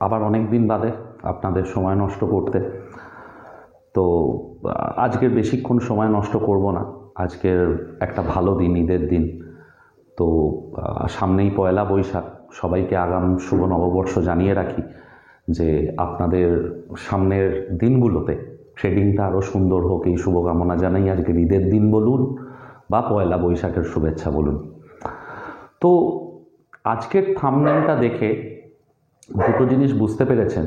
আবার অনেক দিন বাদে আপনাদের সময় নষ্ট করতে। তো আজকের বেশিক্ষণ সময় নষ্ট করব না। আজকের একটা ভালো দিন, ঈদের দিন। তো সামনেই পয়লা বৈশাখ। সবাইকে আগাম শুভ নববর্ষ জানিয়ে রাখি যে আপনাদের সামনের দিনগুলোতে ট্রেডিংটা আরও সুন্দর হোক, এই শুভকামনা জানাই। আজকের ঈদের দিন বলুন বা পয়লা বৈশাখের শুভেচ্ছা বলুন। তো আজকের থাম্বনেলটা দেখে দুটো জিনিস বুঝতে পেরেছেন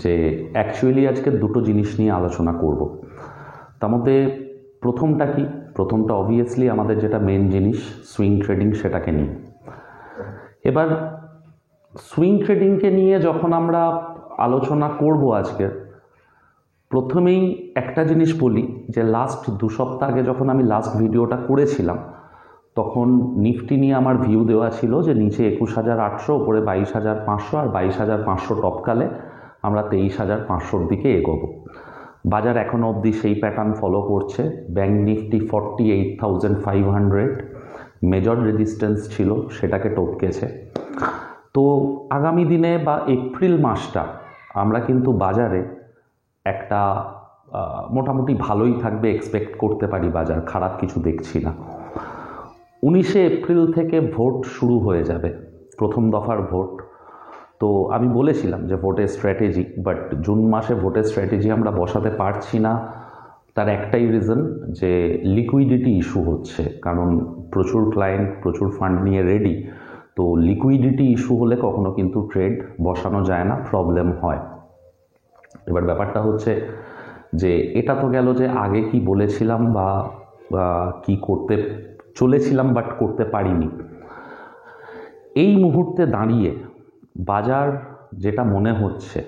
যে অ্যাকচুয়ালি আজকে দুটো জিনিস নিয়ে আলোচনা করব। তার মধ্যে প্রথমটা অবভিয়াসলি আমাদের যেটা মেন জিনিস সুইং ট্রেডিং, সেটাকে নিয়ে। এবার সুইং ট্রেডিংকে নিয়ে যখন আমরা আলোচনা করব আজকের, প্রথমেই একটা জিনিস বলি যে লাস্ট 2 সপ্তাহ আগে যখন আমি লাস্ট ভিডিওটা করেছিলাম, তখন নিফটি নিয়ে আমার ভিউ দেওয়া ছিল যে নিচে 21,800, ওপরে 22,500, আর 22,500 টপকালে আমরা 23,500-র দিকে এগোবো। বাজার এখনও অবধি সেই প্যাটার্ন ফলো করছে। ব্যাঙ্ক নিফটি 48,500 মেজর রেজিস্ট্যান্স ছিল, সেটাকে টপকেছে। তো আগামী দিনে বা এপ্রিল মাসটা আমরা কিন্তু বাজারে একটা মোটামুটি ভালোই থাকবে এক্সপেক্ট করতে পারি। বাজার খারাপ কিছু দেখছি না। 19শে এপ্রিল থেকে ভোট শুরু হয়ে যাবে, প্রথম দফার ভোট। তো আমি বলেছিলাম যে ভোটের স্ট্র্যাটেজি, বাট জুন মাসে ভোটের স্ট্র্যাটেজি আমরা বসাতে পারছি না। তার একটাই রিজন যে লিকুইডিটি ইস্যু হচ্ছে, কারণ প্রচুর ক্লায়েন্ট প্রচুর ফান্ড নিয়ে রেডি। তো লিকুইডিটি ইস্যু হলে কখনো কিন্তু ট্রেড বসানো যায় না, প্রবলেম হয়। এবার ব্যাপারটা হচ্ছে যে এটা তো গেল যে আগে কি বলেছিলাম বা কি করতে চলেছিলাম বাট করতে পারিনি। এই মুহূর্তে দাঁড়িয়ে বাজার যেটা মনে হচ্ছে,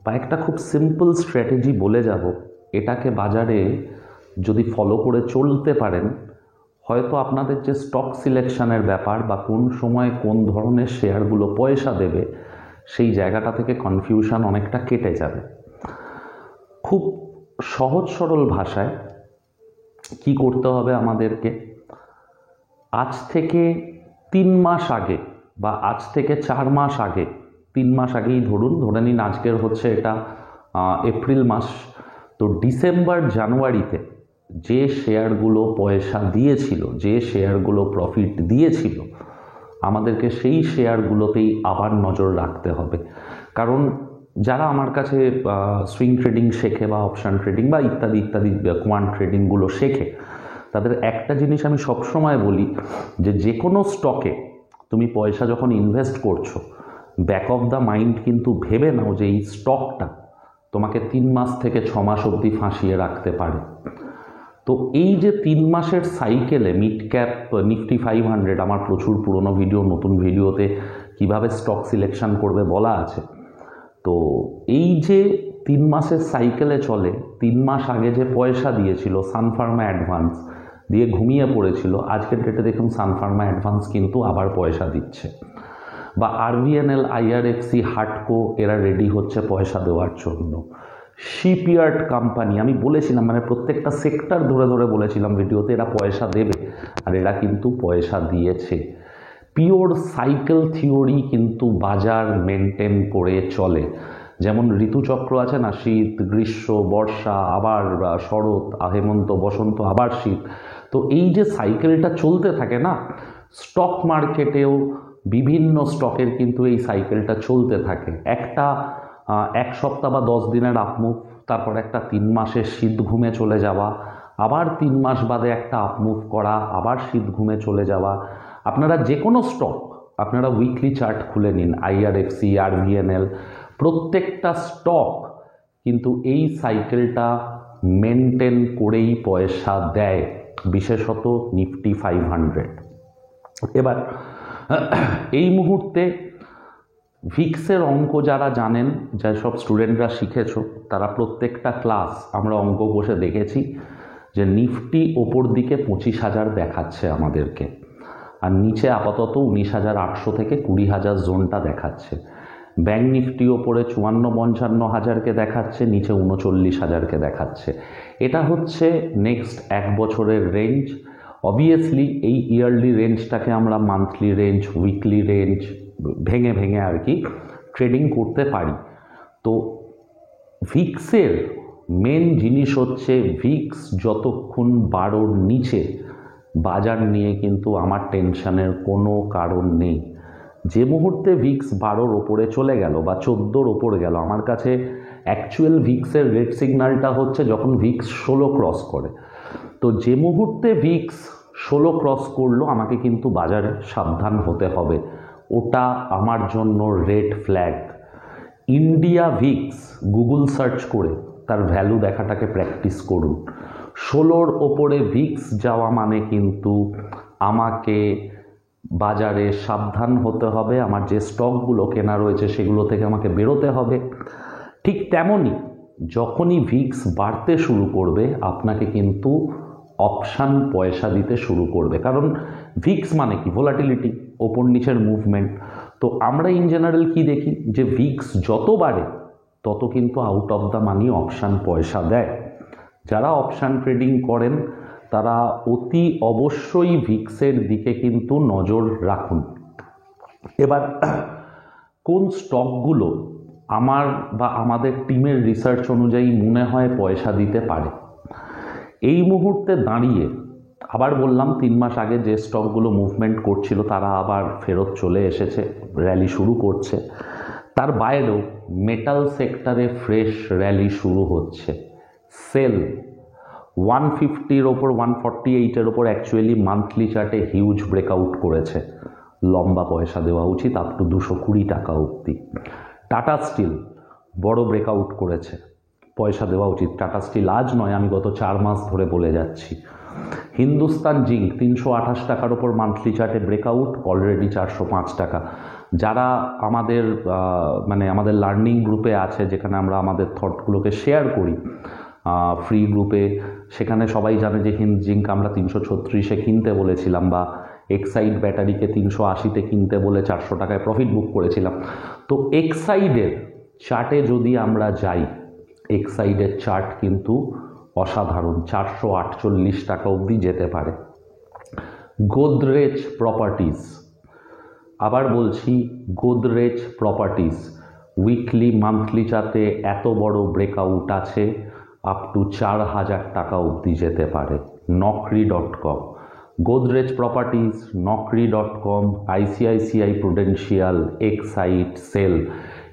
বা একটা খুব সিম্পল স্ট্র্যাটেজি বলে যাব, এটাকে বাজারে যদি ফলো করে চলতে পারেন, হয়তো আপনাদের যে স্টক সিলেকশনের ব্যাপার বা কোন সময় কোন ধরনের শেয়ারগুলো পয়সা দেবে, সেই জায়গাটা থেকে কনফিউশন অনেকটা কেটে যাবে। খুব সহজ সরল ভাষায় কি করতে হবে আমাদেরকে, আজ থেকে 3 মাস আগে বা আজ থেকে 4 মাস আগে, 3 মাস আগেই ধরে নিন আজকের হচ্ছে এটা এপ্রিল মাস। তো ডিসেম্বর জানুয়ারিতে যে শেয়ারগুলো পয়সা দিয়েছিল, যে শেয়ারগুলো প্রফিট দিয়েছিল, আমাদেরকে সেই শেয়ারগুলোতেই আবার নজর রাখতে হবে। কারণ যারা আমার কাছে সুইং ট্রেডিং শেখে বা অপশান ট্রেডিং বা ইত্যাদি ইত্যাদি কোয়ান্ট ট্রেডিংগুলো শেখে, তাদের একটা জিনিস আমি সবসময় বলি যে কোনো স্টকে তুমি পয়সা যখন ইনভেস্ট করছো, ব্যাক অফ দ্য মাইন্ড কিন্তু ভেবে নাও যে এই স্টকটা তোমাকে 3 মাস থেকে 6 মাস অবধি ফাঁসিয়ে রাখতে পারে। তো এই যে 3 মাসের সাইকেলে মিড ক্যাপ নিফটি 500, আমার প্রচুর পুরনো ভিডিও নতুন ভিডিওতে কিভাবে স্টক সিলেকশন করবে বলা আছে। তো এই যে 3 মাসের সাইকেলে চলে, 3 মাস আগে যে পয়সা দিয়েছিল সানফার্মা অ্যাডভান্স দিয়ে ঘুমিয়ে পড়েছিল, আজকের ডেটে দেখুন সানফার্মা অ্যাডভান্স কিন্তু আবার পয়সা দিচ্ছে। বা আরভিএনএল, আইআরএফসি, হাটকো, এরা রেডি হচ্ছে পয়সা দেওয়ার জন্য। শিপইয়ার্ড কোম্পানি, আমি বলেছিলাম মানে প্রত্যেকটা সেক্টর ধরে বলেছিলাম ভিডিওতে এরা পয়সা দেবে, আর এরা কিন্তু পয়সা দিয়েছে। পিওর সাইকেল থিওরি কিন্তু বাজার মেনটেন করে চলে। যেমন ঋতুচক্র আছে না, শীত, গ্রীষ্ম, বর্ষা, আবার শরৎ, হেমন্ত, বসন্ত, আবার শীত। তো এই যে সাইকেলটা চলতে থাকে না, স্টক মার্কেটেও বিভিন্ন স্টকের কিন্তু এই সাইকেলটা চলতে থাকে। একটা 1 সপ্তাহ বা 10 দিনের আপমুভ, তারপর একটা 3 মাসের শীত ঘুমে চলে যাওয়া, আবার 3 মাস বাদে একটা আপমুভ করা, আবার শীত ঘুমে চলে যাওয়া। আপনারা যে কোনো স্টক আপনারা উইকলি চার্ট খুলে নিন, আইআরএফসি, আরভিএনএল, প্রত্যেকটা স্টক কিন্তু এই সাইকেলটা মেনটেন করেই পয়সা দেয়, বিশেষত নিফটি 500। এবার এই মুহূর্তে ভিক্সের অঙ্ক যারা জানেন, যেসব স্টুডেন্টরা শিখেছো, তারা প্রত্যেকটা ক্লাস আমরা অঙ্ক বসে দেখেছি যে নিফটি ওপর দিকে 25,000 দেখাচ্ছে আমাদেরকে, আর নিচে আপাতত 19,800 থেকে 20,000 জোনটা দেখাচ্ছে। ব্যাঙ্ক নিফটি ওপরে 54-55,000কে দেখাচ্ছে, নিচে 39,000কে দেখাচ্ছে। এটা হচ্ছে নেক্সট 1 বছরের রেঞ্জ। অবভিয়াসলি এই ইয়ারলি রেঞ্জটাকে আমরা মান্থলি রেঞ্জ, উইকলি রেঞ্জ ভেঙে আর কি ট্রেডিং করতে পারি। তো ভিক্সের মেন জিনিস হচ্ছে ভিক্স যতক্ষণ 12 নিচে বাজার নিয়ে কিন্তু আমার টেনশনের কোনো কারণ নেই। যে মুহূর্তে ভিক্স 12 ওপরে চলে গেল বা 14 ওপরে গেল, আমার কাছে অ্যাকচুয়াল ভিক্সের রেড সিগন্যালটা হচ্ছে যখন ভিক্স 16 ক্রস করে। তো যে মুহূর্তে ভিক্স 16 ক্রস করলো আমাকে কিন্তু বাজারে সাবধান হতে হবে, ওটা আমার জন্য red flag. India Vicks Google search করে তার ভ্যালু দেখাটাকে প্র্যাকটিস করুন। 16 ওপরে ভিক্স যাওয়া মানে কিন্তু আমাকে বাজারে সাবধান হতে হবে, আমার যে স্টকগুলো কেনা রয়েছে সেগুলো থেকে আমাকে বেরোতে হবে। ঠিক তেমনই যখনই ভিক্স বাড়তে শুরু করবে আপনাকে কিন্তু অপশান পয়সা দিতে শুরু করবে, কারণ ভিক্স মানে কি? ভোলাটিলিটি, ওপর নিচের মুভমেন্ট। তো আমরা ইন জেনারেল কি দেখি যে ভিক্স যত বাড়ে তত কিন্তু out of the money option পয়সা দেয়। যারা অপশান ট্রেডিং করেন তারা অতি অবশ্যই ভিক্সের দিকে কিন্তু নজর রাখুন। এবার কোন স্টকগুলো আমার বা আমাদের টিমের রিসার্চ অনুযায়ী মনে হয় পয়সা দিতে পারে, এই মুহূর্তে দাঁড়িয়ে আবার বললাম 3 মাস আগে যে স্টকগুলো মুভমেন্ট করছিল তারা আবার ফেরত চলে এসেছে, র্যালি শুরু করছে। তার বাইরেও মেটাল সেক্টরে ফ্রেশ র্যালি শুরু হচ্ছে। সেল 150-র ওপর 148-এর ওপর অ্যাকচুয়ালি মান্থলি চার্টে হিউজ ব্রেকআউট করেছে, লম্বা পয়সা দেওয়া উচিত আপ টু 220 টাকা অবধি। টাটা স্টিল বড় ব্রেকআউট করেছে, পয়সা দেওয়া উচিত। টাটা স্টিল আজ নয়, আমি গত 4 মাস ধরে বলে যাচ্ছি। হিন্দুস্তান জিঙ্ক 328 টাকার ওপর মান্থলি চার্টে ব্রেকআউট, অলরেডি 405 টাকা। যারা আমাদের আমাদের লার্নিং গ্রুপে আছে, যেখানে আমরা আমাদের থটগুলোকে শেয়ার করি ফ্রি গ্রুপে, সেখানে সবাই জানে যে হিন্দ জিঙ্ক আমরা 336-এ কিনতে বলেছিলাম, বা এক্সাইড ব্যাটারিকে 380-তে কিনতে বলে 400 টাকায় প্রফিট বুক করেছিলাম। তো এক্সাইডের চার্টে যদি আমরা যাই, এক্সাইডের চার্ট কিন্তু অসাধারণ, 448 টাকা অবধি যেতে পারে। গোদরেজ প্রপার্টিজ, আবার বলছি গোদরেজ প্রপার্টিজ উইকলি মান্থলি চার্টে এত বড় ব্রেকআউট আছে, আপ টু 4000 টাকা অবধি যেতে পারে। নকরি.com, গোদরেজ প্রপার্টিজ, নকরি.com, আইসিআইসিআই প্রুডেন্সিয়াল, এক্সাইড, সেল,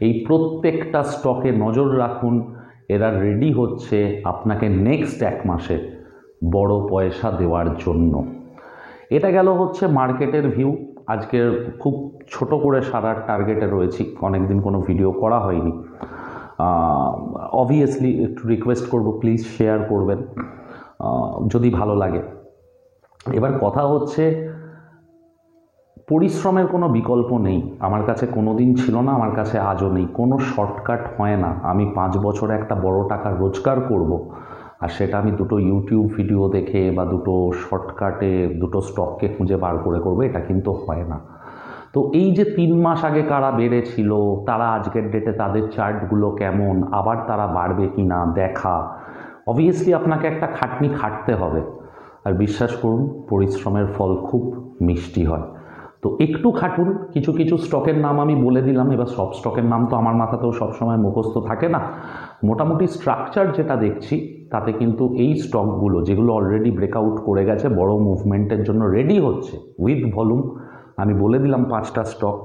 এই প্রত্যেকটা স্টকে নজর রাখুন। এরা রেডি হচ্ছে আপনাকে নেক্সট 1 মাসে বড় পয়সা দেওয়ার জন্য। এটা গেল হচ্ছে মার্কেটের ভিউ। আজকের খুব ছোট করে সারার টার্গেটে রয়েছি, অনেকদিন কোনো ভিডিও করা হয়নি। অবভিয়াসলি একটু রিকোয়েস্ট করব, প্লিজ শেয়ার করবেন যদি ভালো লাগে। এবার কথা হচ্ছে পরিশ্রমের কোনো বিকল্প নেই, আমার কাছে কোনো দিন ছিল না, আমার কাছে আজও নেই। কোনো শর্টকাট হয় না। আমি 5 বছরে একটা বড় টাকা রোজগার করব, আর সেটা আমি দুটো ইউটিউব ভিডিও দেখে বা দুটো শর্টকাটে দুটো স্টককে খুঁজে বার করে করবো, এটা কিন্তু হয় না। তো এই যে 3 মাস আগে কারা বেড়েছিল, তারা আজকের ডেটে তাদের চার্টগুলো কেমন, আবার তারা বাড়বে কি না দেখা, অবভিয়াসলি আপনাকে একটা খাটনি খাটতে হবে। আর বিশ্বাস করুন, পরিশ্রমের ফল খুব মিষ্টি হয়। তো একটু খাটুন। কিছু কিছু স্টকের নাম আমি বলে দিলাম, এবার সব স্টকের নাম তো আমার মাথাতেও সবসময় মুখস্থ থাকে না। মোটামুটি স্ট্রাকচার যেটা দেখছি তাতে কিন্তু এই স্টকগুলো যেগুলো অলরেডি ব্রেকআউট করে গেছে, বড় মুভমেন্টের জন্য রেডি হচ্ছে উইথ ভলিউম। আমি বলে দিলাম 5টা স্টক।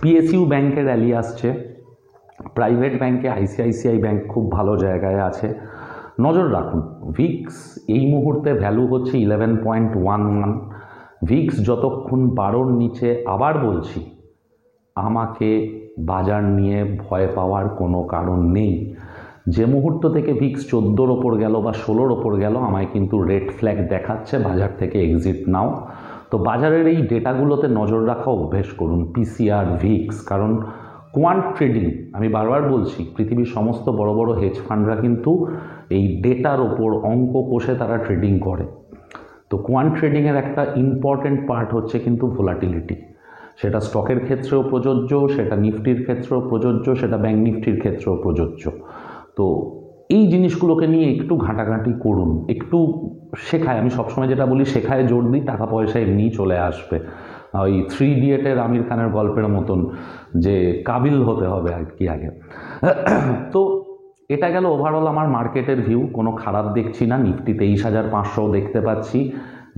পিএসইউ ব্যাংকে র্যালি আসছে, প্রাইভেট ব্যাংকে আইসিআইসিআই ব্যাংক খুব ভালো জায়গায় আছে, নজর রাখুন। ভিক্স এই মুহূর্তে ভ্যালু হচ্ছে 11.11। ভিক্স যতক্ষণ 12-র নিচে, আবার বলছি, আমাকে বাজার নিয়ে ভয় পাওয়ার কোনো কারণ নেই। যে মুহূর্ত থেকে ভিক্স 14-র ওপর গেল বা 16-র ওপর গেল, আমায় কিন্তু রেড ফ্ল্যাগ দেখাচ্ছে, বাজার থেকে এক্সিট নাও। তো বাজারের এই ডেটাগুলোতে নজর রাখা অভ্যেস করুন, পিসিআর, ভিক্স। কারণ কোয়ান্ট ট্রেডিং, আমি বারবার বলছি, পৃথিবীর সমস্ত বড় বড় হেজ ফান্ডরা কিন্তু এই ডেটার ওপর অঙ্ক কষে তারা ট্রেডিং করে। তো কোয়ান্ট ট্রেডিংয়ের একটা ইম্পর্টেন্ট পার্ট হচ্ছে কিন্তু ভোলাটিলিটি। সেটা স্টকের ক্ষেত্রেও প্রযোজ্য, সেটা নিফটির ক্ষেত্রেও প্রযোজ্য, সেটা ব্যাঙ্ক নিফটির ক্ষেত্রেও প্রযোজ্য। তো এই জিনিসগুলোকে নিয়ে একটু ঘাঁটাঘাঁটি করুন, একটু শেখায়। আমি সবসময় যেটা বলি, শেখায় জোর দিই, টাকা পয়সা এমনিই চলে আসবে। ওই 3 ইডিয়েটের আমির খানের গল্পের মতন, যে কাবিল হতে হবে আর কি আগে। তো এটা গেল ওভারঅল আমার মার্কেটের ভিউ। কোনো খারাপ দেখছি না। নিফটি 23,500 দেখতে পাচ্ছি।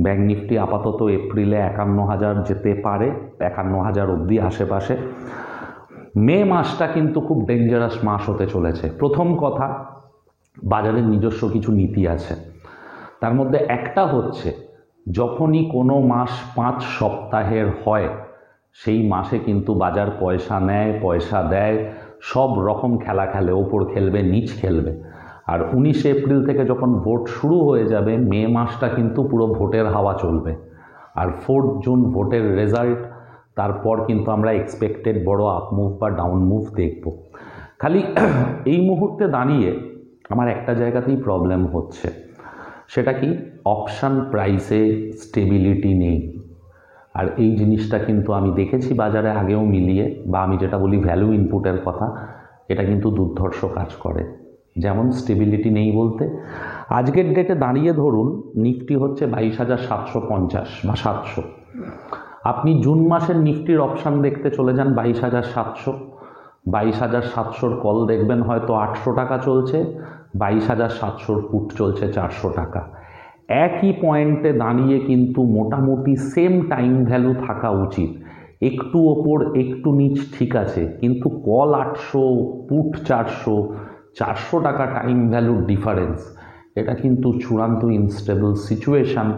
ব্যাঙ্ক নিফটি আপাতত এপ্রিলে 51,000 যেতে পারে, 51,000 অবধি আশেপাশে। মে মাসটা কিন্তু খুব ডেঞ্জারাস মাস হতে চলেছে। প্রথম কথা, বাজারের নিজস্ব কিছু নীতি আছে। তার মধ্যে একটা হচ্ছে, যখনই কোনো মাস 5 সপ্তাহের হয় সেই মাসে কিন্তু বাজার পয়সা নেয়, পয়সা দেয়, সব রকম খেলা খেলে, ওপর খেলবে, নিচ খেলবে। আর 19 এপ্রিল থেকে যখন ভোট শুরু হয়ে যাবে, মে মাসটা কিন্তু পুরো ভোটের হাওয়া চলবে। আর 4 জুন ভোটের রেজাল্ট, তারপর কিন্তু আমরা এক্সপেক্টেড বড় আপ মুভ বা ডাউন মুভ দেখব। খালি এই মুহূর্তে দাঁড়িয়ে আমার একটা জায়গাতেই প্রবলেম হচ্ছে, সেটা কি, অপশান প্রাইসে স্টেবিলিটি নেই। আর এই জিনিসটা কিন্তু আমি দেখেছি বাজারে আগেও মিলিয়ে, বা আমি যেটা বলি ভ্যালু ইনপুটের কথা, এটা কিন্তু দুর্ধর্ষ কাজ করে। যেমন স্টেবিলিটি নেই বলতে, আজকের ডেটে দাঁড়িয়ে ধরুন নিফটি হচ্ছে 22,750 বা 700। আপনি জুন মাসের নিফটির অপশান দেখতে চলে যান 22,700। 22,700 কল দেখবেন হয়তো 800 টাকা চলছে, 22,700 পুট চলছে 400 টাকা। একই পয়েন্টে দাঁড়িয়ে কিন্তু মোটামুটি সেম টাইম ভ্যালু থাকা উচিত। একটু ওপর একটু নিচ ঠিক আছে, কিন্তু কল 800, পুট 400, 400 টাকা টাইম ভ্যালুর ডিফারেন্স, এটা কিন্তু চূড়ান্ত ইনস্টেবল সিচুয়েশান।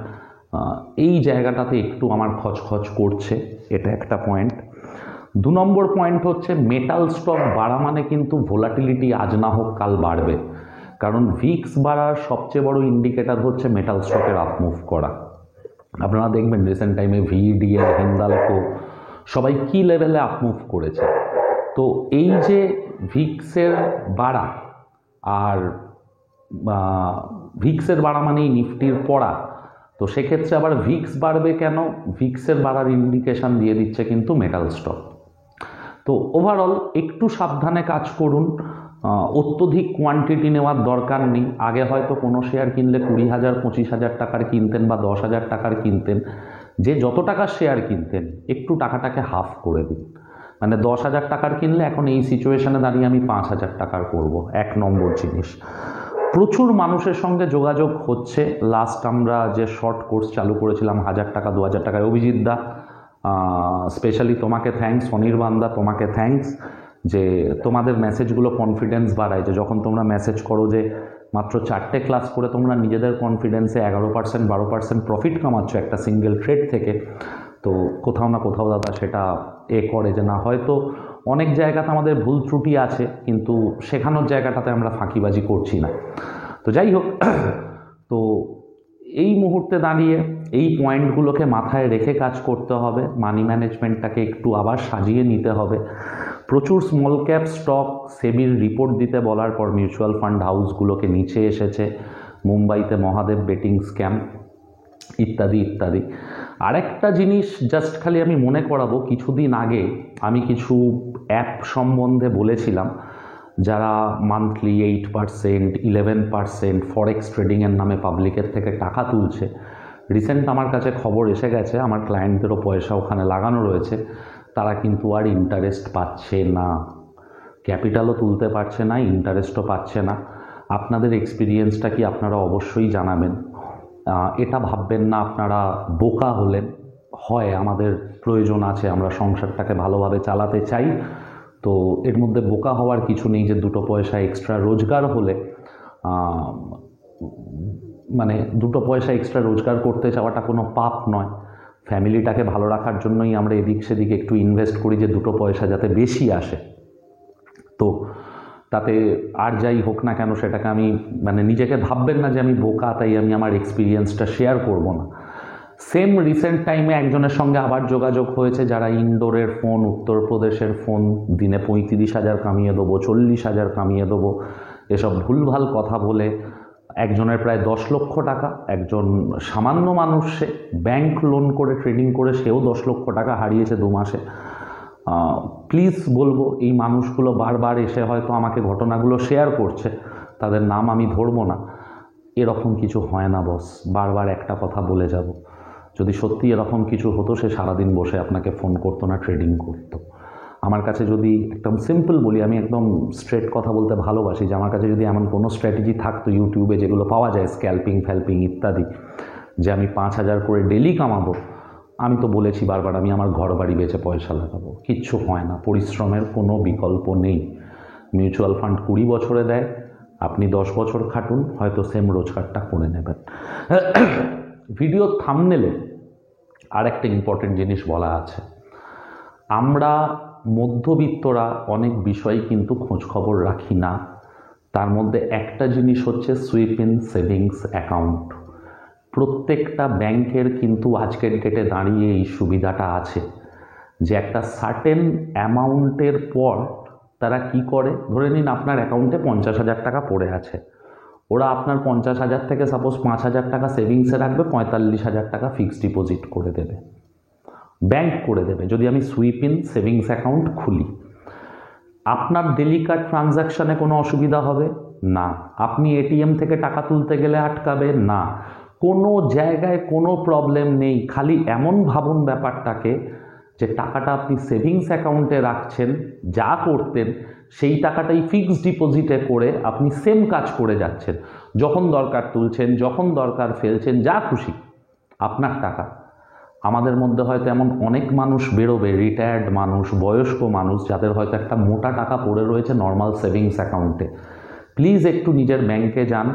এই জায়গাটাতে একটু আমার খচখচ করছে, এটা একটা পয়েন্ট। 2 নম্বর পয়েন্ট হচ্ছে, মেটাল স্টক বাড়া মানে কিন্তু ভোলাটিলিটি আজ না হোক কাল বাড়বে। কারণ ভিক্স বাড়ার সবচেয়ে বড় ইন্ডিকেটার হচ্ছে মেটাল স্টকের আপ মুভ করা। আপনারা দেখবেন রিসেন্ট টাইমে ভিডিএল, হিন্দালকো সবাই কী লেভেলে আপ মুভ করেছে। তো এই যে ভিক্সের বাড়া, আর ভিক্সের বাড়া মানেই নিফটির পড়া, তো সেক্ষেত্রে আবার ভিক্স বাড়বে কেন, ভিক্সের বাড়ার ইন্ডিকেশান দিয়ে দিচ্ছে কিন্তু মেটাল স্টক। তো ওভারঅল একটু সাবধানে কাজ করুন। অত্যধিক কোয়ান্টিটি নেওয়ার দরকার নেই। আগে হয়তো কোনো শেয়ার কিনলে 20,000, 25,000 টাকার কিনতেন বা 10,000 টাকার কিনতেন। যে যত টাকার শেয়ার কিনতেন একটু টাকাটাকে হাফ করে দিন। মানে 10,000 টাকার কিনলে এখন এই সিচুয়েশানে দাঁড়িয়ে আমি 5,000 টাকার করব। 1 নম্বর জিনিস, প্রচুর মানুষের সঙ্গে যোগাযোগ হচ্ছে। লাস্ট আমরা যে শর্ট কোর্স চালু করেছিলাম 1,000 টাকা 2,000 টাকায়, অভিজিৎ দা স্পেশালি তোমাকে থ্যাঙ্কস, অনির্বাণ দা তোমাকে থ্যাঙ্কস, যে তোমাদের মেসেজগুলো কনফিডেন্স বাড়ায়। যে যখন তোমরা মেসেজ করো যে মাত্র 4টে ক্লাস করে তোমরা নিজেদের কনফিডেন্সে 11%, 12% প্রফিট কামাচ্ছ একটা সিঙ্গেল ট্রেড থেকে, তো কোথাও না কোথাও দাদা সেটা করে যে না, হয়তো অনেক জায়গাতে আমাদের ভুল ত্রুটি আছে, কিন্তু শেখানোর জায়গাটাতে আমরা ফাঁকিবাজি করছি না। তো যাই হোক, তো এই মুহূর্তে দাঁড়িয়ে এই পয়েন্টগুলোকে মাথায় রেখে কাজ করতে হবে। মানি ম্যানেজমেন্টটাকে একটু আবার সাজিয়ে নিতে হবে। প্রচুর স্মল ক্যাপ স্টক সেবির রিপোর্ট দিতে বলার পর মিউচুয়াল ফান্ড হাউসগুলোকে নিচে এসেছে। মুম্বাইতে মহাদেব বেটিং স্ক্যাম ইত্যাদি ইত্যাদি। আরেকটা জিনিস জাস্ট খালি আমি মনে করাবো, কিছুদিন আগে আমি কিছু অ্যাপ সম্বন্ধে বলেছিলাম যারা মান্থলি 8%, 11% ফরেক্স ট্রেডিংয়ের নামে পাবলিকের থেকে টাকা তুলছে। রিসেন্ট আমার কাছে খবর এসে গেছে, আমার ক্লায়েন্টদেরও পয়সা ওখানে লাগানো রয়েছে, তারা কিন্তু আর ইন্টারেস্ট পাচ্ছে না, ক্যাপিটালও তুলতে পারছে না, ইন্টারেস্টও পাচ্ছে না। আপনাদের এক্সপিরিয়েন্সটা কি আপনারা অবশ্যই জানাবেন। এটা ভাববেন না আপনারা বোকা হলেন। হয় আমাদের প্রয়োজন আছে, আমরা সংসারটাকে ভালোভাবে চালাতে চাই, তো এর মধ্যে বোকা হওয়ার কিছু নেই। যে 2 পয়সা এক্সট্রা রোজগার হলে, মানে 2 পয়সা এক্সট্রা রোজগার করতে চাওয়াটা কোনো পাপ নয়। ফ্যামিলিটাকে ভালো রাখার জন্যই আমরা এদিক সেদিক একটু ইনভেস্ট করি, যে 2 পয়সা যাতে বেশি আসে। তো তাতে আর যাই হোক না কেন, সেটাকে আমি মানে নিজেকে ভাববেন না যে আমি বোকা, তাই আমি আমার এক্সপিরিয়েন্সটা শেয়ার করব না। সেম রিসেন্ট টাইমে একজনের সঙ্গে আবার যোগাযোগ হয়েছে, যারা ইনডোরের ফোন, উত্তরপ্রদেশের ফোন দিনে 35,000 কামিয়ে দেবো, 40,000 কামিয়ে দেবো, এসব ভুলভাল কথা বলে একজনের প্রায় 10 লক্ষ টাকা, একজন সামান্য মানুষ, সে ব্যাংক লোন করে ট্রেডিং করে সেও 10 লক্ষ টাকা হারিয়েছে 2 মাসে। প্লিজ বলবো, এই মানুষগুলো বারবার এসে হয়তো আমাকে ঘটনাগুলো শেয়ার করছে, তাদের নাম আমি ধরবো না। এরকম কিছু হয় না বস, বারবার একটা কথা বলে যাব, যদি সত্যি এরকম কিছু হতো সে সারাদিন বসে আপনাকে ফোন করতো না, ট্রেডিং করতো। আমার কাছে যদি একদম সিম্পল বলি, আমি একদম স্ট্রেট কথা বলতে ভালোবাসি, যে আমার কাছে যদি এমন কোনো স্ট্র্যাটেজি থাকতো ইউটিউবে যেগুলো পাওয়া যায়, স্ক্যাল্পিং ফ্যাল্পিং ইত্যাদি, যে আমি 5,000 করে ডেলি কামাবো, আমি তো বলেছি বারবার আমি আমার ঘর বাড়ি বেচে পয়সা লাগাবো। কিচ্ছু হয় না, পরিশ্রমের কোনো বিকল্প নেই। মিউচুয়াল ফান্ড 20 বছরে দেয়, আপনি 10 বছর খাটুন, হয়তো সেম রোজগারটা করে নেবেন। ভিডিও থাম্বনেলে আর একটা ইম্পর্টেন্ট জিনিস বলা আছে, আমরা মধ্যবিত্তরা অনেক বিষয় কিন্তু খোঁজখবর রাখি না। তার মধ্যে একটা জিনিস হচ্ছে সুইপ ইন সেভিংস অ্যাকাউন্ট। প্রত্যেকটা ব্যাংকের কিন্তু আজকের ডেটে দাঁড়িয়ে এই সুবিধাটা আছে যে একটা সার্টেন অ্যামাউন্টের পর তারা কি করে, ধরে নিন আপনার অ্যাকাউন্টে 50,000 টাকা পড়ে আছে, ওরা আপনার 50,000 থেকে সাপোজ 5,000 টাকা সেভিংসে রাখবে, 45,000 টাকা ফিক্সড ডিপোজিট করে দেবে, ব্যাংক করে দেবে, যদি আমি সুইপ ইন সেভিংস অ্যাকাউন্ট খুলি। আপনার ডেলিকার ট্রানজ্যাকশানে কোনো অসুবিধা হবে না, আপনি এটিএম থেকে টাকা তুলতে গেলে আটকাবে না, কোনো জায়গায় কোনো প্রবলেম নেই। খালি এমন ভাবুন ব্যাপারটাকে যে টাকাটা আপনি সেভিংস অ্যাকাউন্টে রাখছেন, যা করতেন সেই টাকাটাই ফিক্সড ডিপোজিটে করে আপনি সেম কাজ করে যাচ্ছেন, যখন দরকার তুলছেন, যখন দরকার ফেলছেন, যা খুশি আপনার টাকা। আমাদের মধ্যে হয়তো এমন অনেক মানুষ বেরোবে, রিটায়ার্ড মানুষ, বয়স্ক মানুষ, যাদের হয়তো একটা মোটা টাকা পড়ে রয়েছে নর্মাল সেভিংস অ্যাকাউন্টে। প্লিজ একটু নিজের ব্যাংকে যান,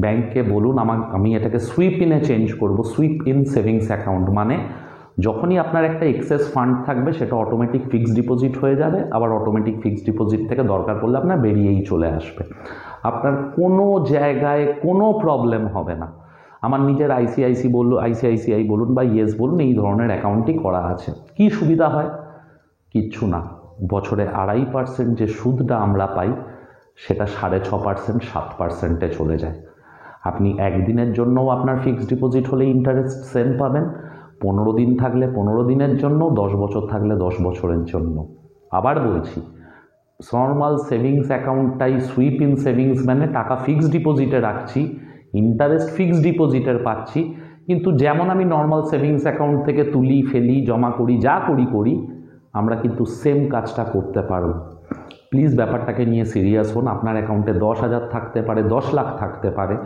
ব্যাংককে বলুন আমি এটাকে সুইপ ইনে চেঞ্জ করব। সুইপ ইন সেভিংস অ্যাকাউন্ট মানে যখনই আপনার একটা এক্সেস ফান্ড থাকবে সেটা অটোমেটিক ফিক্সড ডিপোজিট হয়ে যাবে, আবার অটোমেটিক ফিক্সড ডিপোজিট থেকে দরকার পড়লে আপনার বেরিয়েই চলে আসবে, আপনার কোনো জায়গায় কোনো প্রবলেম হবে না। আমার নিজের আইসিআইসিআই বলুন বা ইয়েস বলুন, এই ধরনের অ্যাকাউন্টই করা আছে। কি সুবিধা হয়? কিচ্ছু না, বছরে 2.5% যে সুদটা আমরা পাই সেটা 6.5%, 7%-এ চলে যায়। আপনি একদিনের জন্যও আপনার ফিক্সড ডিপোজিট হলে ইন্টারেস্ট সেম পাবেন, 15 দিন থাকলে 15 দিনের জন্য, 10 বছর থাকলে 10 বছরের জন্য। আবার বলছি, নর্মাল সেভিংস অ্যাকাউন্টটাই সুইপ ইন সেভিংস মানে টাকা ফিক্সড ডিপোজিটে রাখছি, ইন্টারেস্ট ফিক্সড ডিপোজিটের পাচ্ছি, কিন্তু যেমন আমি নর্মাল সেভিংস অ্যাকাউন্ট থেকে তুলি, ফেলি, জমা করি, যা করি আমরা কিন্তু সেম কাজটা করতে পারব। প্লিজ ব্যাপারটাকে নিয়ে সিরিয়াস হন। আপনার অ্যাকাউন্টে 10,000 থাকতে পারে, 10 লাখ থাকতে পারে,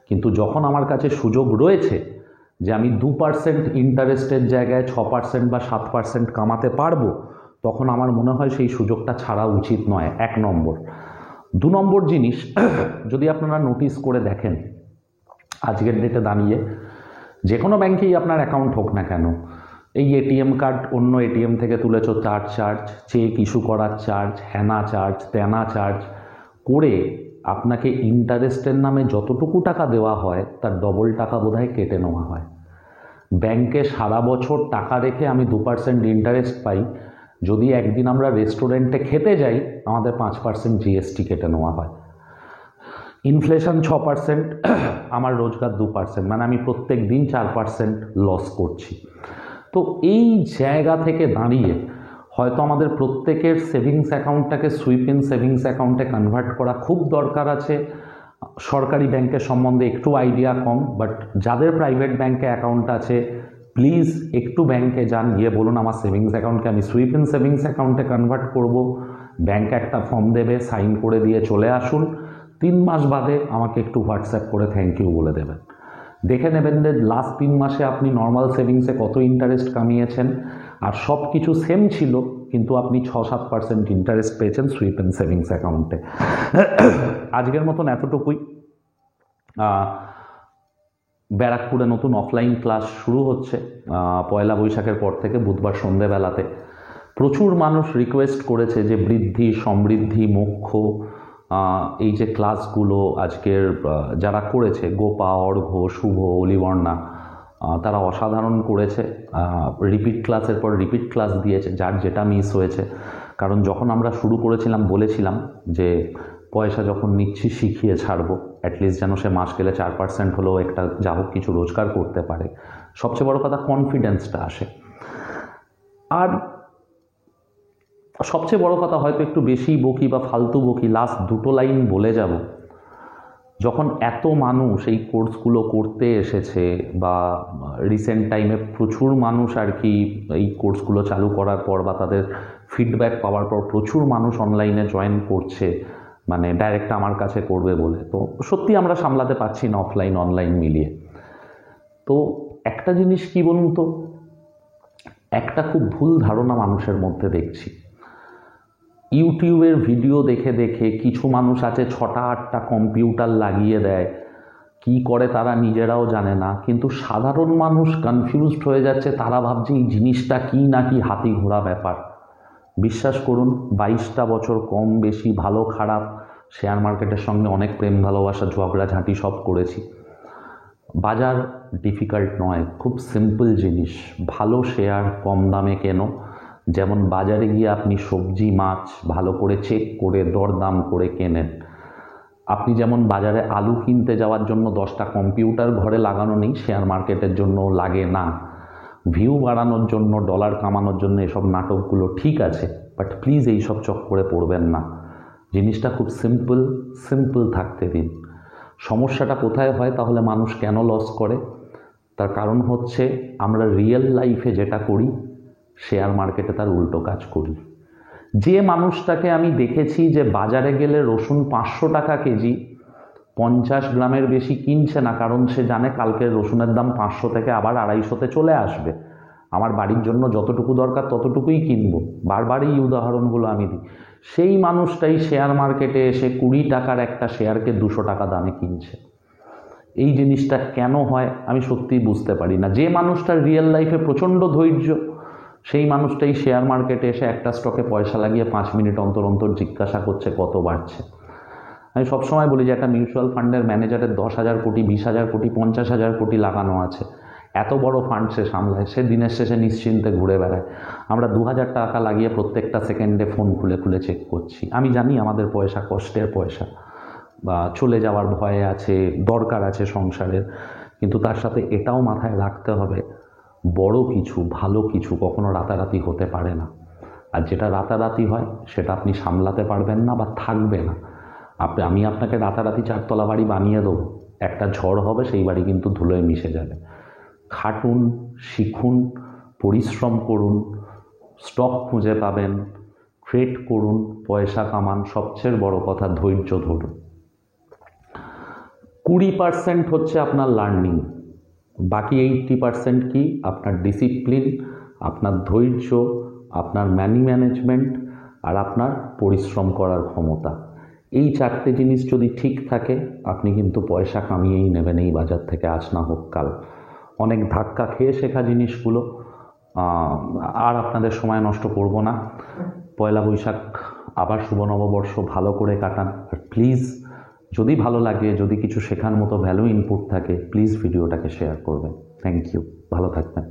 কিন্তু যখন আমার কাছে সুযোগ রয়েছে যে আমি 2% ইন্টারেস্টের জায়গায় 6% বা 7% কামাতে পারবো, তখন আমার মনে হয় সেই সুযোগটা ছাড়া উচিত নয়। 1 নম্বর। 2 নম্বর জিনিস, যদি আপনারা নোটিস করে দেখেন, আজকের ডেটে দাঁড়িয়ে যে কোনো ব্যাংকেই আপনার অ্যাকাউন্ট হোক না কেন, এই এটিএম কার্ড অন্য এটিএম থেকে তুলেছো তার চার্জ, চেক ইস্যু করার চার্জ, হ্যানা চার্জ, ত্যানা চার্জ করে আপনাকে ইন্টারেস্টের নামে যতটুকু টাকা দেওয়া হয় তার ডবল টাকা বোধহয় কেটে নেওয়া হয়। ব্যাংকে সারা বছর টাকা রেখে আমি 2% ইন্টারেস্ট পাই, যদি একদিন আমরা রেস্টুরেন্টে খেতে যাই আমাদের 5% জিএসটি কেটে নেওয়া হয়। ইনফ্লেশন 6%, আমার রোজগার 2%, মানে আমি প্রত্যেক দিন 4% লস করছি। তো এই জায়গা থেকে দাঁড়িয়ে হয়তো আমাদের প্রত্যেকের সেভিংস অ্যাকাউন্টটাকে সুইপ ইন সেভিংস অ্যাকাউন্টে কনভার্ট করা খুব দরকার আছে। সরকারি ব্যাংকের সম্বন্ধে একটু আইডিয়া কম, বাট যাদের প্রাইভেট ব্যাংকে অ্যাকাউন্ট আছে প্লিজ একটু ব্যাংকে যান, গিয়ে বলুন আমার সেভিংস অ্যাকাউন্টকে আমি সুইপ ইন সেভিংস অ্যাকাউন্টে কনভার্ট করব। ব্যাংক একটা ফর্ম দেবে, সাইন করে দিয়ে চলে আসুন। 3 মাস বাদে আমাকে একটু হোয়াটসঅ্যাপ করে থ্যাংক ইউ বলে দেবেন। দেখে নেবেন যে লাস্ট 3 মাসে আপনি নর্মাল সেভিংসে কত ইন্টারেস্ট কামিয়েছেন, আর সব কিছু সেম ছিল কিন্তু আপনি 6-7% ইন্টারেস্ট পেয়েছেন সুইপ ইন সেভিংস অ্যাকাউন্টে। আজকের মতন এতটুকুই। ব্যারাকপুরে নতুন অফলাইন ক্লাস শুরু হচ্ছে 1 বৈশাখের পর থেকে, বুধবার সন্ধেবেলাতে। প্রচুর মানুষ রিকোয়েস্ট করেছে যে বৃদ্ধি, সমৃদ্ধি, মোক্ষ, এই যে ক্লাসগুলো আজকের যারা করেছে, গোপা, অর্ঘ্য, শুভ, অলিবর্ণা, তারা অসাধারণ করেছে। রিপিট ক্লাসের পর রিপিট ক্লাস দিয়েছে, যার যেটা মিস হয়েছে। কারণ যখন আমরা শুরু করেছিলাম বলেছিলাম যে পয়সা যখন নিচ্ছি শিখিয়ে ছাড়বো, অ্যাটলিস্ট যেন সে মাস গেলে 4% হলেও একটা যা হোক কিছু রোজগার করতে পারে। সবচেয়ে বড় কথা কনফিডেন্সটা আসে। আর সবচেয়ে বড় কথা, হয়তো একটু বেশি বকি বা ফালতু বকি, লাস্ট 2 লাইন বলে যাব। যখন এত মানুষ এই কোর্সগুলো করতে এসেছে বা রিসেন্ট টাইমে প্রচুর মানুষ আর কি এই কোর্সগুলো চালু করার পর বা তাদের ফিডব্যাক পাওয়ার পর প্রচুর মানুষ অনলাইনে জয়েন করছে, মানে ডাইরেক্ট আমার কাছে করবে বলে, তো সত্যি আমরা সামলাতে পারছি না অফলাইন অনলাইন মিলিয়ে। তো একটা জিনিস কি বলুন তো, একটা খুব ভুল ধারণা মানুষের মধ্যে দেখছি। ইউটিউবের ভিডিও দেখে দেখে কিছু মানুষ আছে 6টা 8টা কম্পিউটার লাগিয়ে দেয়, কি করে তারা নিজেরাও জানে না, কিন্তু সাধারণ মানুষ কনফিউজড হয়ে যাচ্ছে, তারা ভাবছে এই জিনিসটা কি নাকি হাতি ঘোড়া ব্যাপার। বিশ্বাস করুন, 22টা বছর কম বেশি ভালো খারাপ শেয়ার মার্কেটের সঙ্গে অনেক প্রেম ভালোবাসা ঝগড়াঝাঁটি সব করেছি। বাজার ডিফিকাল্ট নয়, খুব সিম্পল জিনিস। ভালো শেয়ার কম দামে কেনো, যেমন বাজারে গিয়ে আপনি সবজি মাছ ভালো করে চেক করে দরদাম করে কেনেন। আপনি যেমন বাজারে আলু কিনতে যাওয়ার জন্য 10টা কম্পিউটার ঘরে লাগানো নেই, শেয়ার মার্কেটের জন্য লাগে না। ভিউ বাড়ানোর জন্য, ডলার কামানোর জন্য এসব নাটকগুলো ঠিক আছে, বাট প্লিজ এইসব চক্করে পড়বেন না। জিনিসটা খুব সিম্পল থাকতে দিন। সমস্যাটা কোথায় হয় তাহলে, মানুষ কেন লস করে? তার কারণ হচ্ছে আমরা রিয়েল লাইফে যেটা করি, শেয়ার মার্কেটে তার উল্টো কাজ করি। যে মানুষটাকে আমি দেখেছি যে বাজারে গেলে রসুন 500 টাকা কেজি 50 গ্রামের বেশি কিনছে না, কারণ সে জানে কালকের রসুনের দাম 500 থেকে আবার 250-তে চলে আসবে, আমার বাড়ির জন্য যতটুকু দরকার ততটুকুই কিনবো, বারবার এই উদাহরণগুলো আমি দিই। সেই মানুষটাই শেয়ার মার্কেটে এসে 20 টাকার একটা শেয়ারকে 200 টাকা দামে কিনছে। এই জিনিসটা কেন হয় আমি সত্যিই বুঝতে পারি না। যে মানুষটার রিয়েল লাইফে প্রচণ্ড ধৈর্য, সেই মানুষটাই শেয়ার মার্কেটে এসে একটা স্টকে পয়সা লাগিয়ে 5 মিনিট অন্তর অন্তর জিজ্ঞাসা করছে কত বাড়ছে। আমি সবসময় বলি যে একটা মিউচুয়াল ফান্ডের ম্যানেজারের 10,000 কোটি 20,000 কোটি 50,000 কোটি লাগানো আছে, এত বড় ফান্ড সে সামলায়, সে দিনের শেষে নিশ্চিন্তে ঘুরে বেড়ায়। আমরা 2,000 টাকা লাগিয়ে প্রত্যেকটা সেকেন্ডে ফোন খুলে খুলে চেক করছি। আমি জানি আমাদের পয়সা কষ্টের পয়সা, বা চলে যাওয়ার ভয় আছে, দরকার আছে সংসারের, কিন্তু তার সাথে এটাও মাথায় রাখতে হবে, বড় কিছু ভালো কিছু কখনো রাতারাতি হতে পারে না। আর যেটা রাতারাতি হয় সেটা আপনি সামলাতে পারবেন না বা থাকবে না। আমি আপনাকে রাতারাতি 4তলা বাড়ি বানিয়ে দেবো, একটা ঝড় হবে, সেই বাড়ি কিন্তু ধুলোয় মিশে যাবে। খাটুন, শিখুন, পরিশ্রম করুন, স্টক খুঁজে পাবেন, ট্রেড করুন, পয়সা কামান, সবচেয়ে বড় কথা ধৈর্য ধরুন। 20% হচ্ছে আপনার লার্নিং, বাকি 80% কি? আপনার ডিসিপ্লিন, আপনার ধৈর্য, আপনার মানি ম্যানেজমেন্ট আর আপনার পরিশ্রম করার ক্ষমতা। এই 4টে জিনিস যদি ঠিক থাকে, আপনি কিন্তু পয়সা কামিয়েই নেবেন এই বাজার থেকে, আজ না হোক কাল। অনেক ধাক্কা খেয়ে শেখা জিনিসগুলো। আর আপনাদের সময় নষ্ট করব না। পয়লা বৈশাখ আবার শুভ নববর্ষ ভালো করে কাটান। আর প্লিজ, যদি ভালো লাগে, যদি কিছু শেখার মতো ভ্যালু ইনপুট থাকে, প্লিজ ভিডিওটাকে শেয়ার করবেন। থ্যাংক ইউ, ভালো থাকবেন।